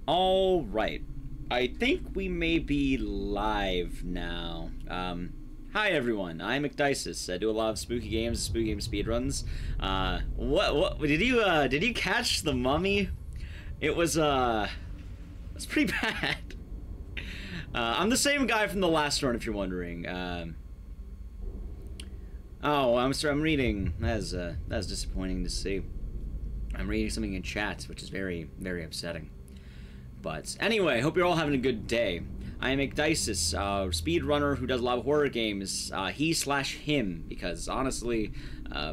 All right. I think we may be live now. Hi everyone. I'm Ecdycis. I do a lot of spooky games, spooky game speedruns. What did you catch the mummy? It was it's pretty bad. I'm the same guy from the last run, if you're wondering. Oh, I'm reading. That's disappointing to see. I'm reading something in chat, which is very, very upsetting. But anyway, hope you're all having a good day. I am Ecdycis, speedrunner who does a lot of horror games. He/him, because honestly,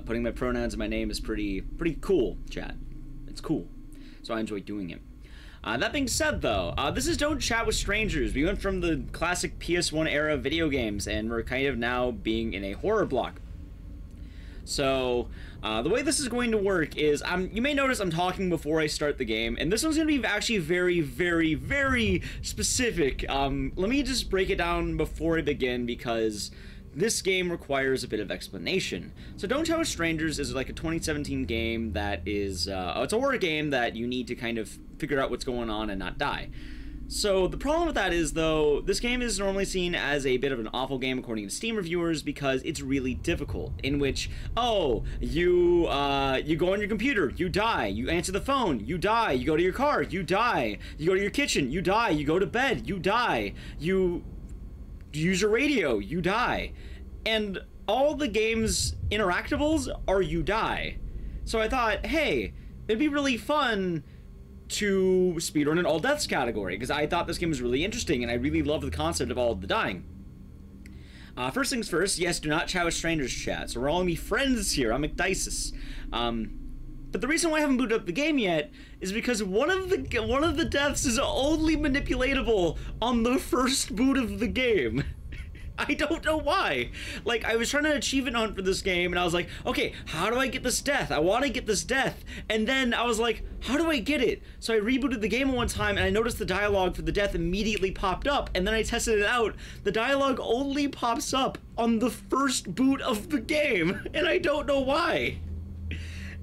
putting my pronouns in my name is pretty cool, chat. It's cool. So I enjoy doing it. That being said, though, this is Don't Chat with Strangers. We went from the classic PS1 era video games, and we're kind of now being in a horror block. So, the way this is going to work is, you may notice I'm talking before I start the game, and this one's going to be actually very, very, very specific. Let me just break it down before I begin, because this game requires a bit of explanation. So Don't Chat with Strangers is like a 2017 game that is, it's a horror game that you need to kind of figure out what's going on and not die. So the problem with that is, though, this game is normally seen as a bit of an awful game according to Steam reviewers because it's really difficult, in which, oh, you go on your computer, you die, you answer the phone, you die, you go to your car, you die, you go to your kitchen, you die, you go to bed, you die, you use your radio, you die, and all the game's interactables are you die. So I thought, hey, it'd be really fun to speedrun an all deaths category, because I thought this game was really interesting and I really love the concept of all the dying. First things first, yes, do not chat with strangers, chat. So we're all gonna be friends here. I'm Ecdycis. But the reason why I haven't booted up the game yet is because one of the deaths is only manipulatable on the first boot of the game. I don't know why. Like, I was trying to achievement hunt for this game, and I was like, okay, how do I get this death? I want to get this death. And then I was like, how do I get it? So I rebooted the game one time, and I noticed the dialogue for the death immediately popped up, and then I tested it out. The dialogue only pops up on the first boot of the game, and I don't know why.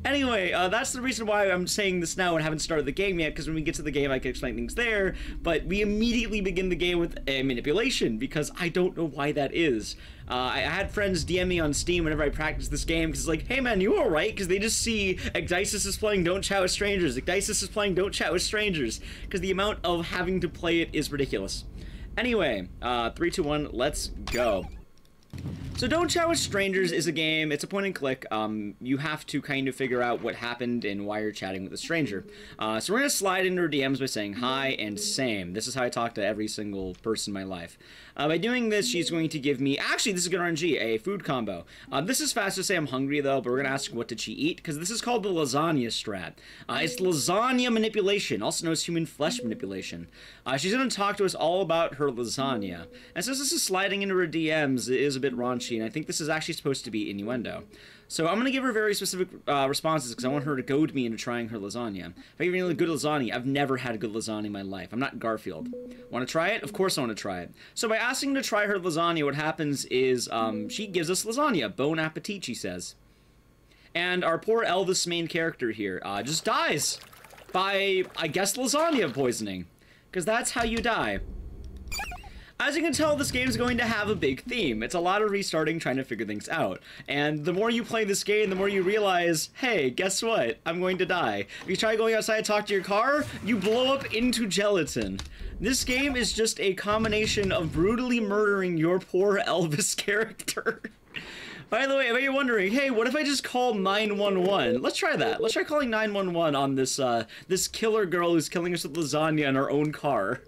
Anyway, that's the reason why I'm saying this now and haven't started the game yet, because when we get to the game I can explain things there, but we immediately begin the game with a manipulation, because I don't know why that is. I had friends DM me on Steam whenever I practice this game, because it's like, hey man, you alright? Because they just see Ecdycis is playing Don't Chat with Strangers, Ecdycis is playing Don't Chat with Strangers, because the amount of having to play it is ridiculous. Anyway, 3, 2, 1, let's go. So Don't Chat with Strangers is a game, it's a point and click. You have to kind of figure out what happened and why you're chatting with a stranger. So we're going to slide into her DMs by saying hi and same. This is how I talk to every single person in my life. By doing this, she's going to give me, actually this is good RNG, a food combo. This is fast to say I'm hungry though, but we're going to ask what did she eat, because this is called the lasagna strat. It's lasagna manipulation, also known as human flesh manipulation. She's going to talk to us all about her lasagna. And since this is sliding into her DMs, it is a bit raunchy, and I think this is actually supposed to be innuendo. So I'm going to give her very specific responses, because I want her to goad me into trying her lasagna. If I give you a good lasagna, I've never had a good lasagna in my life. I'm not Garfield. Want to try it? Of course I want to try it. So by asking to try her lasagna, what happens is she gives us lasagna. Bon appetit, she says. And our poor Elvis main character here just dies by, I guess, lasagna poisoning. Because that's how you die. As you can tell, this game's going to have a big theme. It's a lot of restarting, trying to figure things out. And the more you play this game, the more you realize, hey, guess what? I'm going to die. If you try going outside to talk to your car, you blow up into gelatin. This game is just a combination of brutally murdering your poor Elvis character. By the way, if you're wondering, hey, what if I just call 911? Let's try that. Let's try calling 911 on this, this killer girl who's killing us with lasagna in our own car.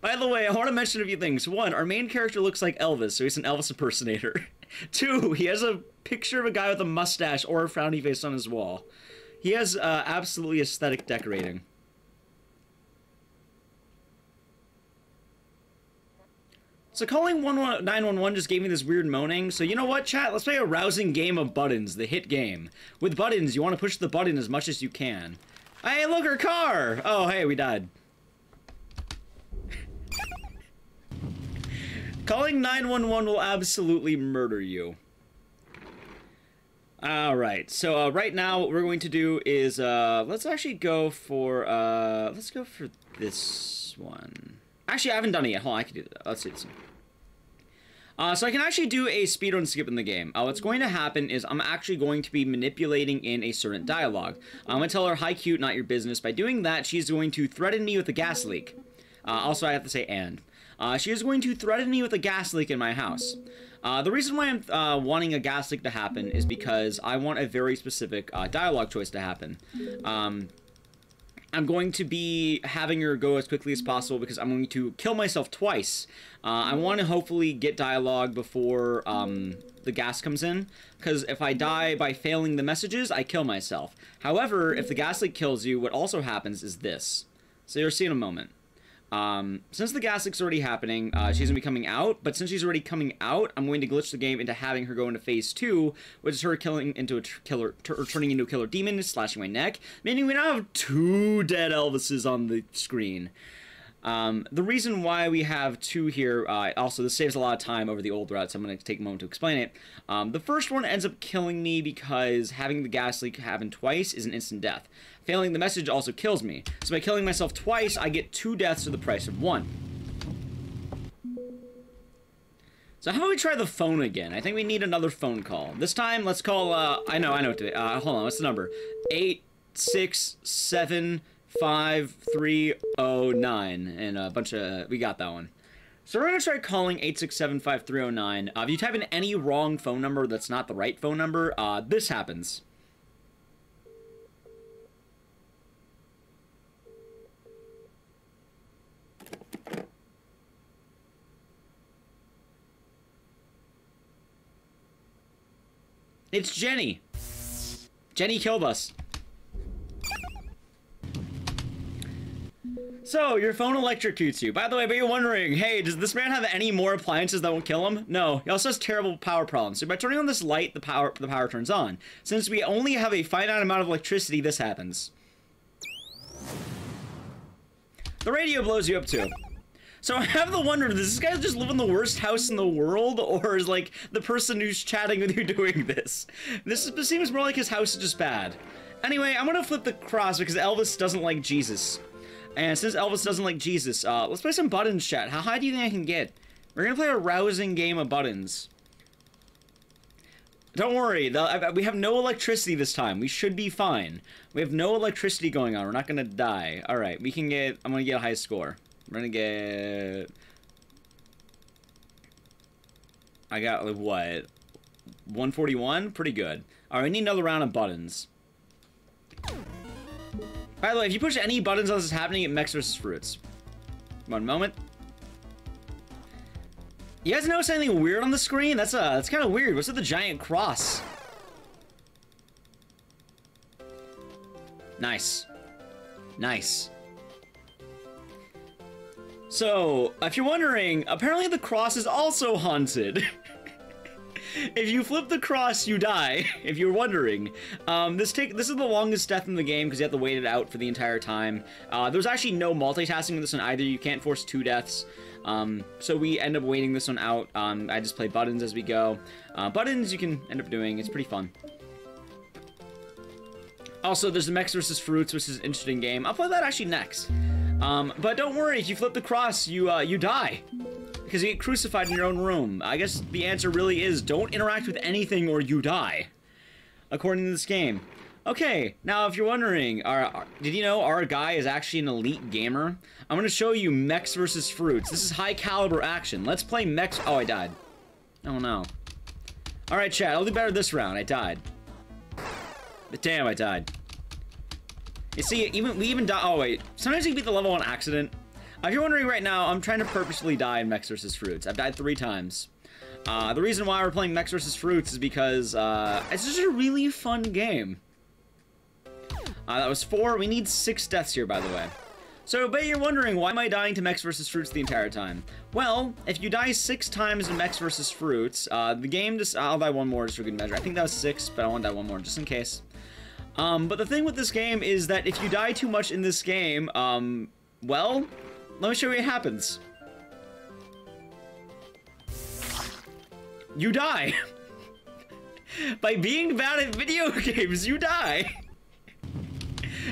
By the way, I want to mention a few things. One, our main character looks like Elvis, so he's an Elvis impersonator. Two, he has a picture of a guy with a mustache or a frowny face on his wall. He has absolutely aesthetic decorating. So calling 911 just gave me this weird moaning, so you know what, chat? Let's play a rousing game of buttons, the hit game. With buttons, you want to push the button as much as you can. Hey, look, her car! Oh, hey, we died. Calling 911 will absolutely murder you. All right. So right now, what we're going to do is let's actually go for let's go for this one. Actually, I haven't done it yet. Hold on, I can do that. Let's do this one. So I can actually do a speedrun skip in the game. What's going to happen is I'm actually going to be manipulating in a certain dialogue. I'm going to tell her, "Hi, cute, not your business." By doing that, she's going to threaten me with a gas leak. Also, I have to say and. She is going to threaten me with a gas leak in my house. The reason why I'm wanting a gas leak to happen is because I want a very specific dialogue choice to happen. I'm going to be having her go as quickly as possible because I'm going to kill myself twice. I want to hopefully get dialogue before the gas comes in, because if I die by failing the messages, I kill myself. However, if the gas leak kills you, what also happens is this. So you'll see in a moment. Since the gas leak's already happening, she's gonna be coming out, but since she's already coming out, I'm going to glitch the game into having her go into phase 2, which is her turning into a killer demon, slashing my neck, meaning we now have 2 dead Elvises on the screen. The reason why we have 2 here, also this saves a lot of time over the old route, so I'm going to take a moment to explain it. The first one ends up killing me because having the gas leak happen twice is an instant death. Failing the message also kills me. So by killing myself twice, I get 2 deaths for the price of 1. So how about we try the phone again? I think we need another phone call. This time, let's call, I know what to do. Hold on, what's the number? 8675309, and a bunch of, we got that one. So we're gonna try calling 8675309. If you type in any wrong phone number that's not the right phone number, this happens. It's Jenny. Jenny killed us. So, your phone electrocutes you. By the way, but you're wondering, hey, does this man have any more appliances that won't kill him? No, he also has terrible power problems. So by turning on this light, the power turns on. Since we only have a finite amount of electricity, this happens. The radio blows you up too. So I have the wonder, does this guy just live in the worst house in the world, or is, like, the person who's chatting with you doing this? This seems more like his house is just bad. Anyway, I'm gonna flip the cross because Elvis doesn't like Jesus. And since Elvis doesn't like Jesus, let's play some buttons, chat. How high do you think I can get? We're gonna play a rousing game of buttons. Don't worry, we have no electricity this time. We should be fine. We have no electricity going on. We're not gonna die. Alright, we can get, I'm gonna get a high score. I'm gonna get... I got, like, what? 141? Pretty good. Alright, we need another round of buttons. By the way, if you push any buttons on this is happening, it mechs versus fruits. One moment. You guys notice anything weird on the screen? That's kind of weird. What's with the giant cross? Nice. Nice. So, if you're wondering, apparently the cross is also haunted. If you flip the cross, you die, if you're wondering. This is the longest death in the game because you have to wait it out for the entire time. There's actually no multitasking with this one either. You can't force 2 deaths. So we end up waiting this one out. I just play buttons as we go. Buttons you can end up doing. It's pretty fun. Also, there's the mechs versus fruits, which is an interesting game. I'll play that actually next. But don't worry, if you flip the cross, you die. Because you get crucified in your own room. I guess the answer really is don't interact with anything or you die. According to this game. Okay, now if you're wondering, did you know our guy is actually an elite gamer? I'm going to show you mechs versus fruits. This is high caliber action. Let's play mechs. Oh, I died. Oh no. Alright, chat, I'll do better this round. I died. But damn, I died. You see, we even die. Oh, wait. Sometimes you beat the level on accident. If you're wondering right now, I'm trying to purposely die in mechs versus fruits. I've died 3 times. The reason why we're playing mechs versus fruits is because it's just a really fun game. That was 4. We need 6 deaths here, by the way. So, but you're wondering, why am I dying to mechs versus fruits the entire time? Well, if you die 6 times in mechs versus fruits, the game just... I'll die 1 more just for good measure. I think that was 6, but I want to die 1 more just in case. But the thing with this game is that if you die too much in this game, well, let me show you what happens. You die. By being bad at video games, you die.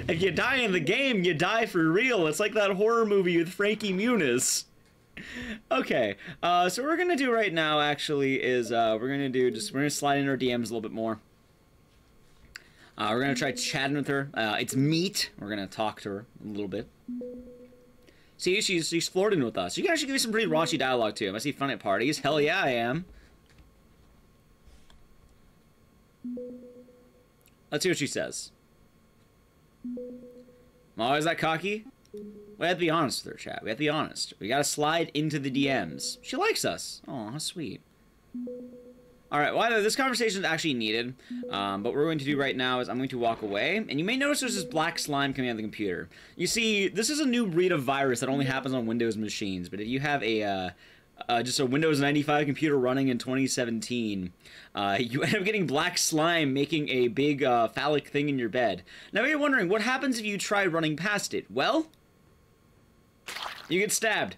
If you die in the game, you die for real. It's like that horror movie with Frankie Muniz. Okay, so what we're gonna do right now, actually, is we're gonna slide in our DMs a little bit more. We're gonna try chatting with her. It's Meet. We're gonna talk to her a little bit. See, she's flirting with us. You can actually give me some pretty raunchy dialogue too. Am I see fun at parties? Hell yeah, I am. Let's see what she says. Oh, is that cocky? We have to be honest with her, chat. We have to be honest. We gotta slide into the DMs. She likes us. Oh, how sweet. Alright, well, this conversation is actually needed. But what we're going to do right now is I'm going to walk away. And you may notice there's this black slime coming out of the computer. You see, this is a new breed of virus that only happens on Windows machines. But if you have a just a Windows 95 computer running in 2017, you end up getting black slime making a big phallic thing in your bed. Now you're wondering, what happens if you try running past it? Well, you get stabbed.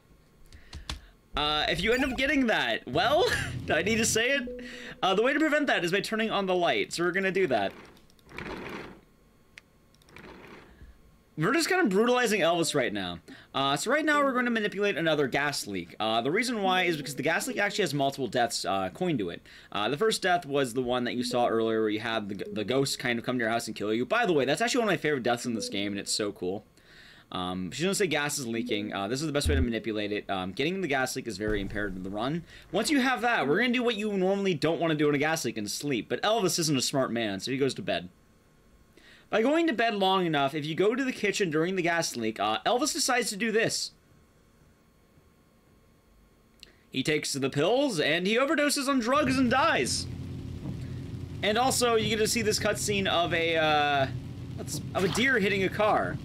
If you end up getting that, well, do I need to say it? The way to prevent that is by turning on the light, so we're gonna do that. We're just kind of brutalizing Elvis right now. So right now we're going to manipulate another gas leak. The reason why is because the gas leak actually has multiple deaths coined to it. The first death was the one that you saw earlier where you had the ghost kind of come to your house and kill you. By the way, that's actually one of my favorite deaths in this game, and it's so cool. She's gonna say gas is leaking. This is the best way to manipulate it. Getting the gas leak is very imperative in the run. Once you have that, we're gonna do what you normally don't want to do in a gas leak and sleep. But Elvis isn't a smart man, so he goes to bed. By going to bed long enough, if you go to the kitchen during the gas leak, Elvis decides to do this. He takes the pills, and he overdoses on drugs and dies. And also, you get to see this cutscene of a deer hitting a car.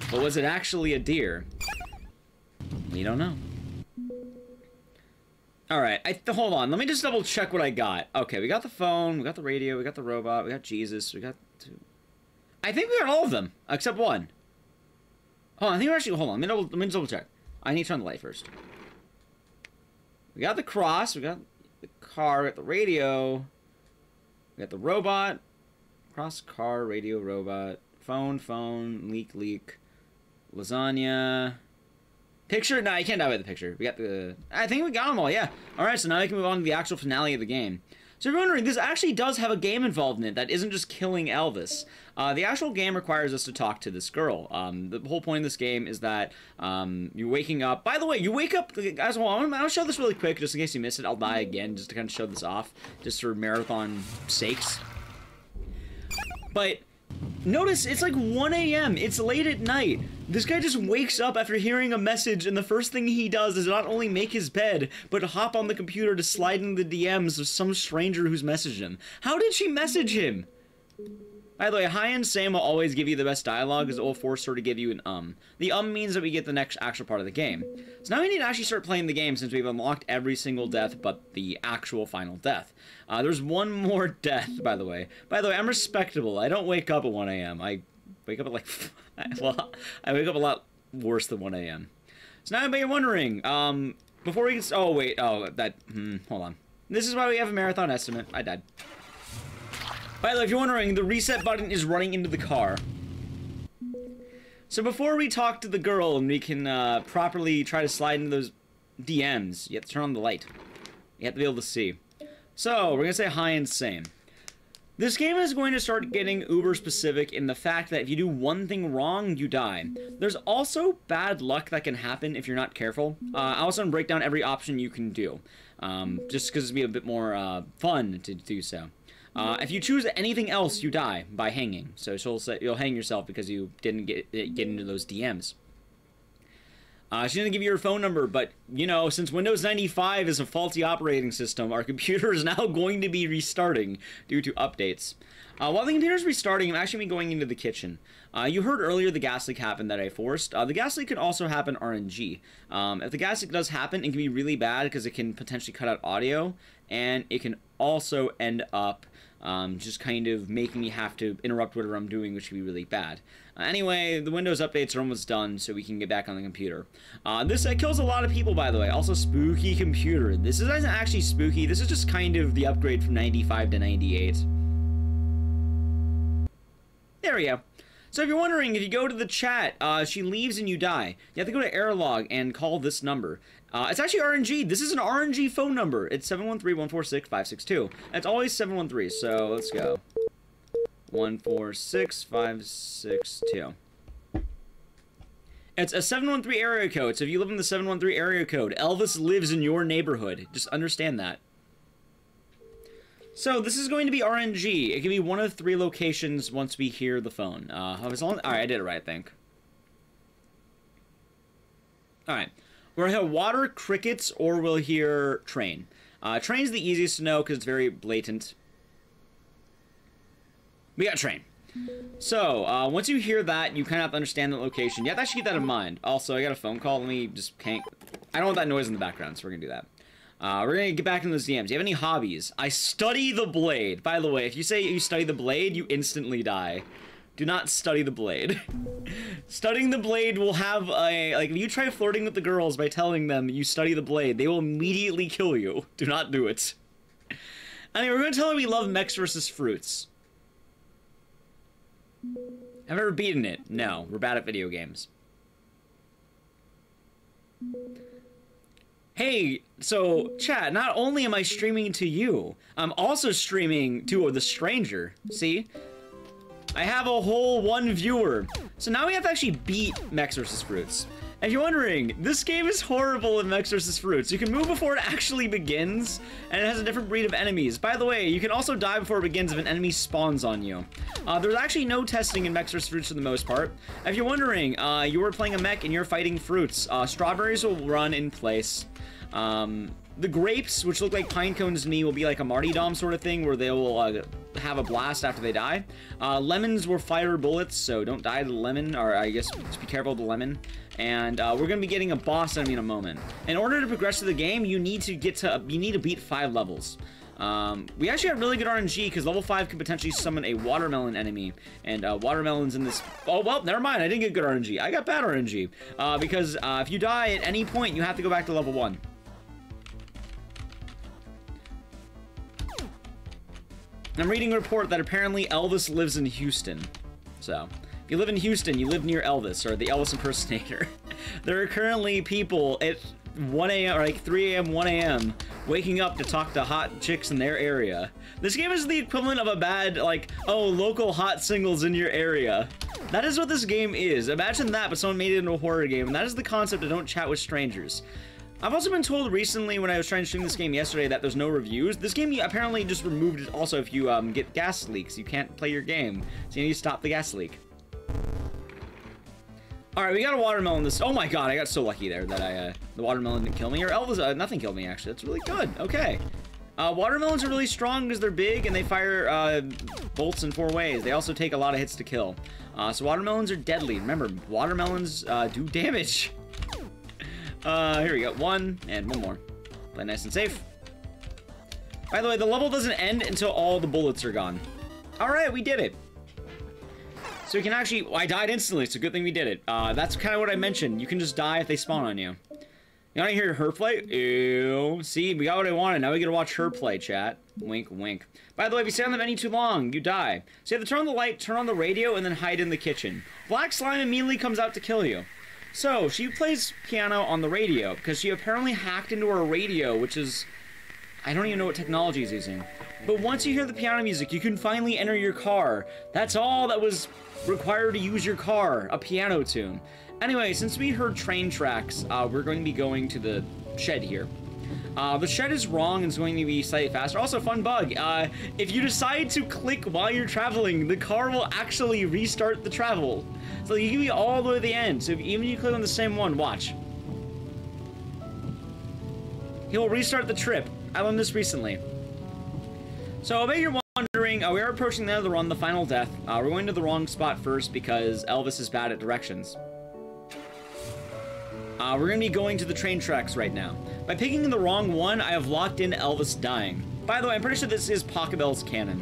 But was it actually a deer? We don't know. Alright, hold on. Let me just double check what I got. Okay, we got the phone, we got the radio, we got the robot, we got Jesus, we got two. I think we got all of them, except one. Oh, I think we're actually, hold on, let me double check. I need to turn the light first. We got the cross, we got the car, we got the radio, we got the robot, cross, car, radio, robot, phone, leak, lasagna, picture. No, you can't die by the picture. We got the. I think we got them all. Yeah. All right. So now we can move on to the actual finale of the game. So if you're wondering, this actually does have a game involved in it that isn't just killing Elvis. The actual game requires us to talk to this girl. The whole point of this game is that you're waking up. By the way, you wake up, guys. Well, I'll show this really quick, just in case you missed it. I'll die again, just to kind of show this off, just for marathon sakes. But notice, it's like 1 a.m. It's late at night. This guy just wakes up after hearing a message, and the first thing he does is not only make his bed, but hop on the computer to slide in the DMs of some stranger who's messaged him. How did she message him? By the way, Hi and Sam will always give you the best dialogue, as it will force her to give you an The means that we get the next actual part of the game. So now we need to actually start playing the game since we've unlocked every single death but the actual final death. There's one more death, by the way. By the way, I'm respectable. I don't wake up at 1 a.m. I wake up at like... well, I wake up a lot worse than 1 a.m. So now you're wondering, before we get... Oh, wait. Oh, hold on. This is why we have a marathon estimate. I died. By the way, if you're wondering, the reset button is running into the car. So before we talk to the girl and we can properly try to slide into those DMs, you have to turn on the light. You have to be able to see. So, we're going to say hi and same. This game is going to start getting uber specific in the fact that if you do one thing wrong, you die. There's also bad luck that can happen if you're not careful. I also want to break down every option you can do, just because it'll be a bit more fun to do so. If you choose anything else, you die by hanging. So she'll say you'll hang yourself because you didn't get into those DMs. She didn't give you her phone number, but, you know, since Windows 95 is a faulty operating system, our computer is now going to be restarting due to updates. While the computer's restarting, I'm actually going into the kitchen. You heard earlier the gas leak happened that I forced. The gas leak could also happen RNG. If the gas leak does happen, it can be really bad because it can potentially cut out audio, and it can also end up just kind of making me have to interrupt whatever I'm doing, which could be really bad. Anyway, the Windows updates are almost done, so we can get back on the computer. This kills a lot of people, by the way. Also, spooky computer. This isn't actually spooky. This is just kind of the upgrade from 95 to 98. There we go. So if you're wondering, if you go to the chat, she leaves and you die. You have to go to Airlog and call this number. It's actually RNG. This is an RNG phone number. It's 713-146-562. It's always 713, so let's go. 146-562. It's a 713 area code, so if you live in the 713 area code, Elvis lives in your neighborhood. Just understand that. So this is going to be RNG. It can be one of 3 locations once we hear the phone. Alright, I did it right, I think. Alright. We're going to hear water, crickets, or we'll hear train. Train's the easiest to know because it's very blatant. We got train. So, once you hear that, you kind of have to understand the location. You have to actually keep that in mind. Also, I got a phone call. Let me just I don't want that noise in the background, so we're going to do that. We're going to get back into those DMs. Do you have any hobbies? I study the blade. By the way, if you say you study the blade, you instantly die. Do not study the blade. Studying the blade will have a... Like, if you try flirting with the girls by telling them you study the blade, they will immediately kill you. Do not do it. Anyway, we're going to tell them we love mechs versus fruits. Have I ever beaten it? No. We're bad at video games. Hey, so, chat, not only am I streaming to you, I'm also streaming to the stranger. See? I have a whole 1 viewer. So now we have to actually beat mechs versus fruits. And if you're wondering, this game is horrible in mechs versus fruits. You can move before it actually begins, and it has a different breed of enemies. By the way, you can also die before it begins if an enemy spawns on you. There's actually no testing in mechs versus fruits for the most part. If you're wondering, you were playing a mech and you're fighting fruits, strawberries will run in place. The grapes, which look like pine cones to me, will be like a Martyrdom sort of thing, where they will have a blast after they die. Lemons will fire bullets, so don't die to the lemon, or I guess just be careful of the lemon. And we're going to be getting a boss enemy in a moment. In order to progress through the game, you need to beat 5 levels. We actually have really good RNG, because level 5 can potentially summon a watermelon enemy, and watermelons in this... Oh, well, never mind, I didn't get good RNG. I got bad RNG, because if you die at any point, you have to go back to level 1. I'm reading a report that apparently Elvis lives in Houston. So, if you live in Houston, you live near Elvis, or the Elvis impersonator. There are currently people at 1 a.m. or like 3 a.m., 1 a.m. waking up to talk to hot chicks in their area. This game is the equivalent of a bad, like, oh, local hot singles in your area. That is what this game is. Imagine that, but someone made it into a horror game, and that is the concept of don't chat with strangers. I've also been told recently when I was trying to stream this game yesterday that there's no reviews. This game apparently just removed it also if you get gas leaks. You can't play your game, so you need to stop the gas leak. Alright, we got a watermelon this... Oh my god, I got so lucky there that the watermelon didn't kill me. Or Elvis, nothing killed me actually. That's really good. Okay. Watermelons are really strong because they're big and they fire bolts in 4 ways. They also take a lot of hits to kill. So watermelons are deadly. Remember, watermelons do damage. Here we go. 1 and 1 more. Play nice and safe. By the way, the level doesn't end until all the bullets are gone. Alright, we did it. So we can actually... Well, I died instantly. It's a good thing we did it. That's kind of what I mentioned. You can just die if they spawn on you. You want to hear her play? Ew. See, we got what I wanted. Now we get to watch her play, chat. Wink, wink. By the way, if you stay on the menu too long, you die. So you have to turn on the light, turn on the radio, and then hide in the kitchen. Black slime immediately comes out to kill you. So, she plays piano on the radio, because she apparently hacked into her radio, which is... I don't even know what technology is using. But once you hear the piano music, you can finally enter your car. That's all that was required to use your car, a piano tune. Anyway, since we heard train tracks, we're going to be going to the shed here. The shed is wrong and it's going to be slightly faster. Also, fun bug, if you decide to click while you're traveling, the car will actually restart the travel. So you can be all the way to the end. So even if you click on the same one, watch. He'll restart the trip. I learned this recently. So I bet you're wondering, we are approaching the end of the run, the final death. We're going to the wrong spot first because Elvis is bad at directions. We're going to be going to the train tracks right now. By picking the wrong one, I have locked in Elvis dying. By the way, I'm pretty sure this is Pachelbel's canon.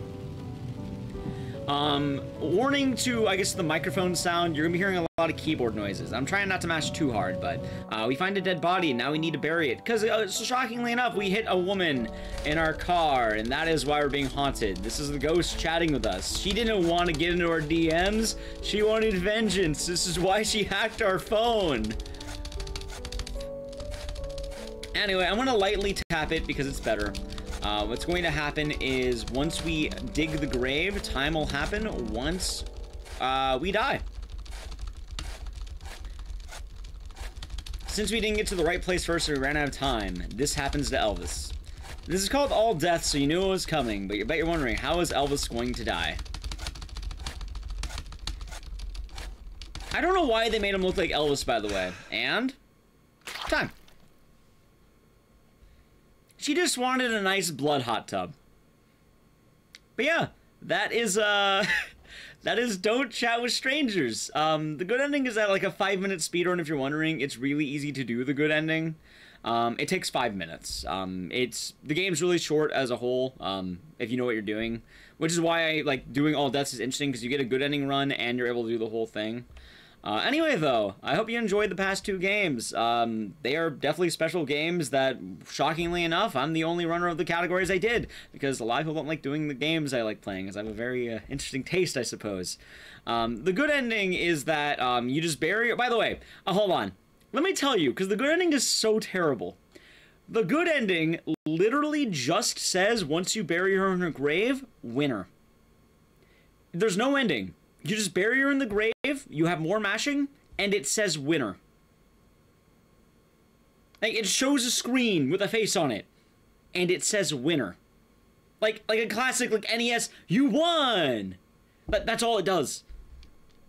Warning to, I guess, the microphone sound. You're gonna be hearing a lot of keyboard noises. I'm trying not to mash too hard, but we find a dead body and now we need to bury it. Because, shockingly enough, we hit a woman in our car, and that is why we're being haunted. This is the ghost chatting with us. She didn't want to get into our DMs. She wanted vengeance. This is why she hacked our phone. Anyway, I'm gonna lightly tap it because it's better. What's going to happen is once we dig the grave, time will happen once we die. Since we didn't get to the right place first and we ran out of time, this happens to Elvis. This is called All Death, so you knew it was coming, but I bet you're wondering, how is Elvis going to die? I don't know why they made him look like Elvis, by the way. And time. She just wanted a nice blood hot tub. But yeah, that is that is Don't Chat with Strangers. The good ending is at like a 5-minute speedrun. If you're wondering, it's really easy to do the good ending. It takes 5 minutes. The game's really short as a whole. If you know what you're doing, which is why I like doing All Deaths is interesting because you get a good ending run and you're able to do the whole thing. Anyway, though, I hope you enjoyed the past 2 games. They are definitely special games that, shockingly enough, I'm the only runner of the categories I did, because a lot of people don't like doing the games I like playing, because I have a very interesting taste, I suppose. The good ending is that you just bury it. By the way, hold on. Let me tell you, because the good ending is so terrible. The good ending literally just says, once you bury her in her grave, winner. There's no ending. You just bury her in the grave, you have more mashing, and it says winner. Like, it shows a screen with a face on it, and it says winner. Like a classic, like, NES, you won! But that's all it does.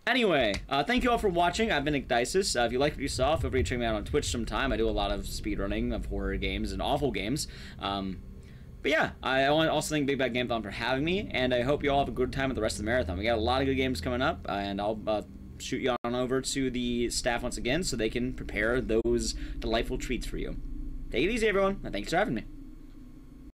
Anyway, thank you all for watching. I've been Ecdycis. If you liked what you saw, feel free to check me out on Twitch sometime. I do a lot of speedrunning of horror games and awful games. But yeah, I want to also thank Big Bad Game-a-thon for having me, and I hope you all have a good time with the rest of the marathon. We got a lot of good games coming up, and I'll shoot you on over to the staff once again so they can prepare those delightful treats for you. Take it easy, everyone, and thanks for having me.